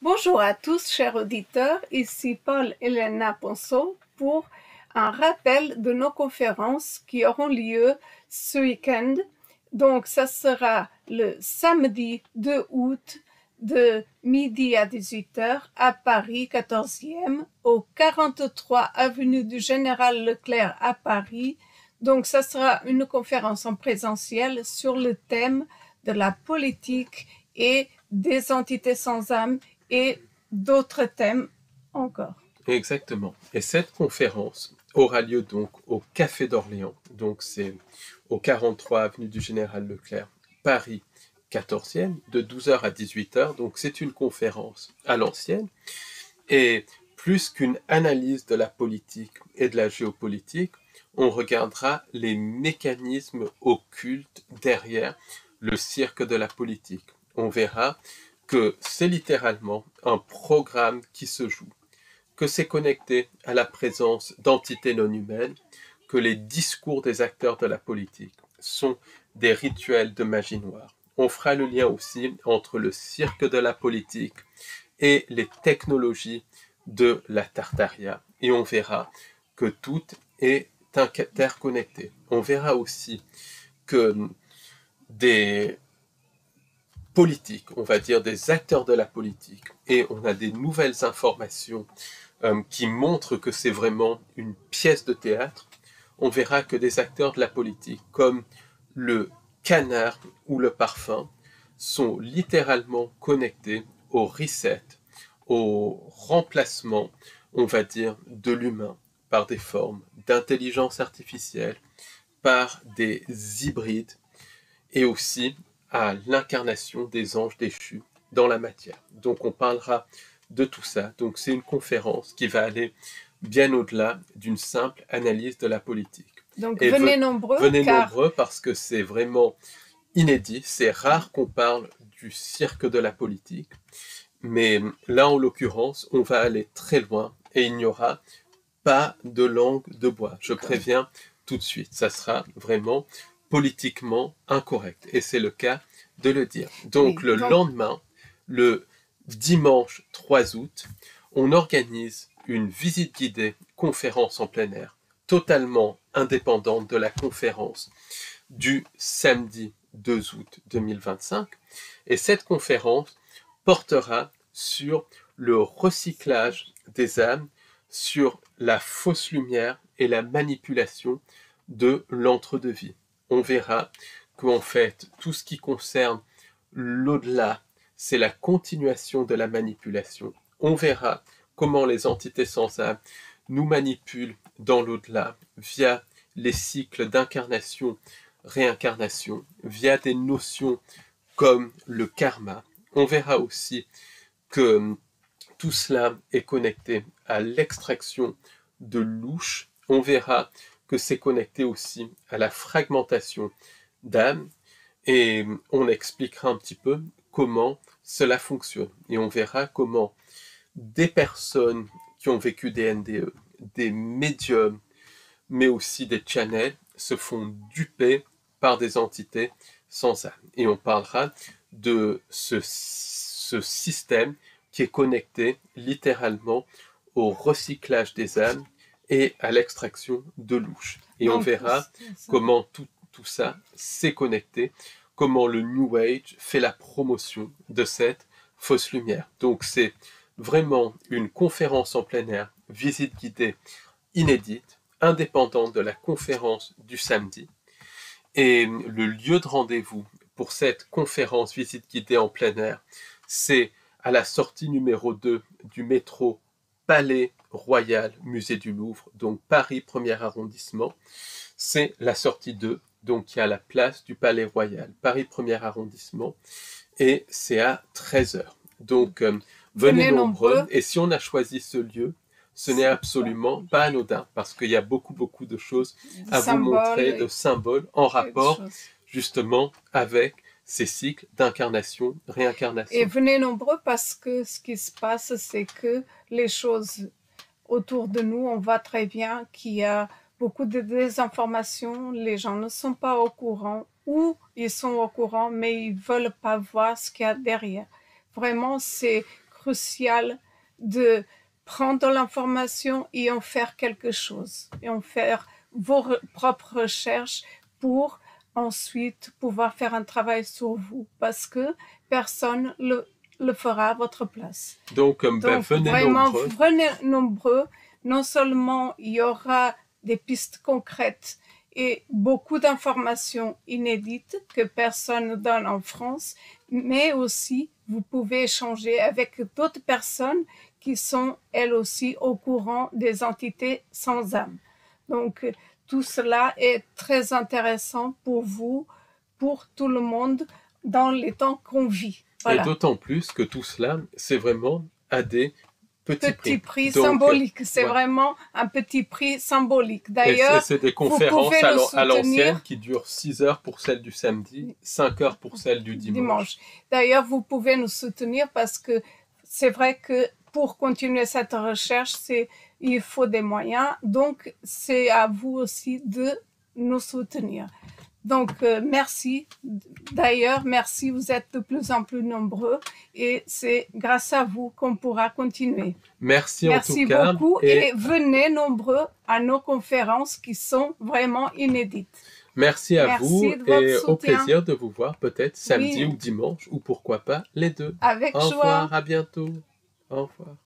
Bonjour à tous, chers auditeurs. Ici Paul Elena Ponceau pour un rappel de nos conférences qui auront lieu ce week-end. Donc, ça sera le samedi 2 août de midi à 18h à Paris 14e, au 43 avenue du Général Leclerc à Paris. Donc, ça sera une conférence en présentiel sur le thème de la politique et des entités sans âme et d'autres thèmes encore. Exactement. Et cette conférence aura lieu donc au Café d'Orléans. Donc c'est au 43 avenue du Général Leclerc, Paris 14e, de 12h à 18h. Donc c'est une conférence à l'ancienne. Et plus qu'une analyse de la politique et de la géopolitique, on regardera les mécanismes occultes derrière le cirque de la politique. On verra que c'est littéralement un programme qui se joue, que c'est connecté à la présence d'entités non humaines, que les discours des acteurs de la politique sont des rituels de magie noire. On fera le lien aussi entre le cirque de la politique et les technologies de la Tartaria. Et on verra que tout est interconnecté. On verra aussi que des politiques, on va dire des acteurs de la politique, et on a des nouvelles informations qui montrent que c'est vraiment une pièce de théâtre. On verra que des acteurs de la politique, comme le canard ou le parfum, sont littéralement connectés au reset, au remplacement, on va dire, de l'humain par des formes d'intelligence artificielle, par des hybrides et aussi à l'incarnation des anges déchus dans la matière. Donc on parlera de tout ça. Donc c'est une conférence qui va aller bien au-delà d'une simple analyse de la politique. Donc et venez nombreux. Venez nombreux parce que c'est vraiment inédit. C'est rare qu'on parle du cirque de la politique. Mais là, en l'occurrence, on va aller très loin et il n'y aura pas de langue de bois. Je préviens tout de suite. Ça sera vraiment politiquement incorrect. Et c'est le cas de le dire. Donc, le lendemain, le dimanche 3 août, on organise une visite guidée, conférence en plein air, totalement indépendante de la conférence du samedi 2 août 2025. Et cette conférence portera sur le recyclage des âmes, sur la fausse lumière et la manipulation de l'entre-deux-vie. On verra qu'en fait, tout ce qui concerne l'au-delà, c'est la continuation de la manipulation. On verra comment les entités sans âme nous manipulent dans l'au-delà via les cycles d'incarnation, réincarnation, via des notions comme le karma. On verra aussi que tout cela est connecté à l'extraction de louche. On verra que c'est connecté aussi à la fragmentation d'âme et on expliquera un petit peu comment cela fonctionne. Et on verra comment des personnes qui ont vécu des NDE, des médiums, mais aussi des channels, se font duper par des entités sans âme. Et on parlera de ce système qui est connecté littéralement au recyclage des âmes et à l'extraction de louche. Et on verra comment tout ça s'est connecté, comment le New Age fait la promotion de cette fausse lumière. Donc c'est vraiment une conférence en plein air, visite guidée inédite, indépendante de la conférence du samedi. Et le lieu de rendez-vous pour cette conférence visite guidée en plein air, c'est à la sortie numéro 2 du métro Palais Royal, Musée du Louvre, donc Paris 1er arrondissement. C'est la sortie 2, donc il y a la place du Palais Royal, Paris 1er arrondissement, et c'est à 13h. Donc venez nombreux, et si on a choisi ce lieu, ce n'est absolument pas anodin, parce qu'il y a beaucoup de choses à vous montrer, de symboles en rapport justement avec ces cycles d'incarnation, réincarnation. Et venez nombreux parce que ce qui se passe, c'est que les choses autour de nous, on voit très bien qu'il y a beaucoup de désinformation, les gens ne sont pas au courant, ou ils sont au courant, mais ils ne veulent pas voir ce qu'il y a derrière. Vraiment, c'est crucial de prendre l'information et en faire quelque chose, et en faire vos propres recherches pour ensuite pouvoir faire un travail sur vous, parce que personne le fera à votre place. Donc, Donc, venez vraiment, nombreux. venez nombreux. Non seulement il y aura des pistes concrètes et beaucoup d'informations inédites que personne ne donne en France, mais aussi vous pouvez échanger avec d'autres personnes qui sont elles aussi au courant des entités sans âme. Donc, tout cela est très intéressant pour vous, pour tout le monde, dans les temps qu'on vit. Voilà. Et d'autant plus que tout cela, c'est vraiment à des petits prix. Donc, symbolique, c'est voilà. vraiment un petit prix symbolique. Et D'ailleurs, c'est des vous conférences pouvez le à l'ancienne soutenir qui durent 6 heures pour celle du samedi, 5 heures pour celle du dimanche. D'ailleurs, vous pouvez nous soutenir parce que c'est vrai que pour continuer cette recherche, il faut des moyens. Donc, c'est à vous aussi de nous soutenir. Donc, merci. D'ailleurs, merci, vous êtes de plus en plus nombreux et c'est grâce à vous qu'on pourra continuer. Merci en tout cas. Merci beaucoup et venez nombreux à nos conférences qui sont vraiment inédites. Merci à vous et soutien. au plaisir de vous voir peut-être samedi ou dimanche ou pourquoi pas les deux. Avec joie. Au revoir, à bientôt. Au revoir.